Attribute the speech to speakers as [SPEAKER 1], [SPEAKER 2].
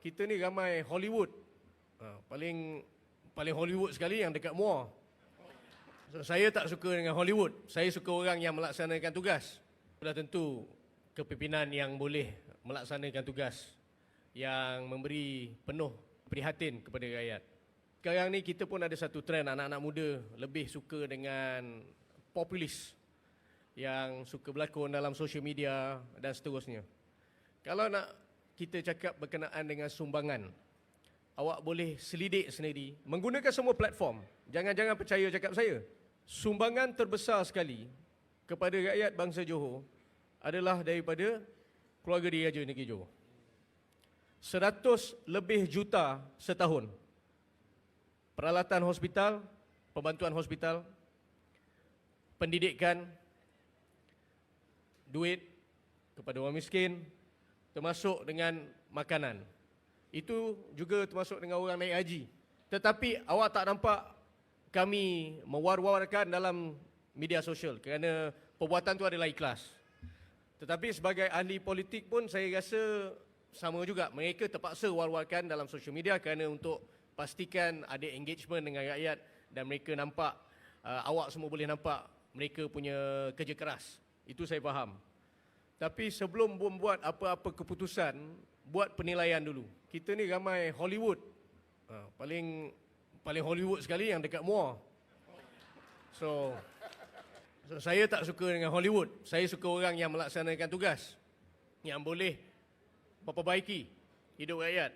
[SPEAKER 1] Kita ni ramai Hollywood. Paling Hollywood sekali yang dekat Muar. So, saya tak suka dengan Hollywood. Saya suka orang yang melaksanakan tugas. Sudah tentu kepimpinan yang boleh melaksanakan tugas, yang memberi penuh prihatin kepada rakyat. Sekarang ni kita pun ada satu trend anak-anak muda lebih suka dengan populis yang suka berlakon dalam social media dan seterusnya. Kalau nak kita cakap berkenaan dengan sumbangan, awak boleh selidik sendiri menggunakan semua platform. Jangan percaya cakap saya. Sumbangan terbesar sekali kepada rakyat bangsa Johor adalah daripada keluarga diraja negeri Johor. 100 lebih juta setahun. Peralatan hospital, pembantuan hospital, pendidikan, duit kepada orang miskin, termasuk dengan makanan. Itu juga termasuk dengan orang naik haji. Tetapi awak tak nampak kami mewar-warkan dalam media sosial kerana perbuatan itu adalah ikhlas. Tetapi sebagai ahli politik pun saya rasa sama juga. Mereka terpaksa war-warkan dalam social media kerana untuk pastikan ada engagement dengan rakyat dan mereka nampak, awak semua boleh nampak mereka punya kerja keras. Itu saya faham. Tapi sebelum membuat apa-apa keputusan, buat penilaian dulu. Kita ni ramai Hollywood. Paling Hollywood sekali yang dekat Muar. So saya tak suka dengan Hollywood. Saya suka orang yang melaksanakan tugas, yang boleh memperbaiki hidup rakyat.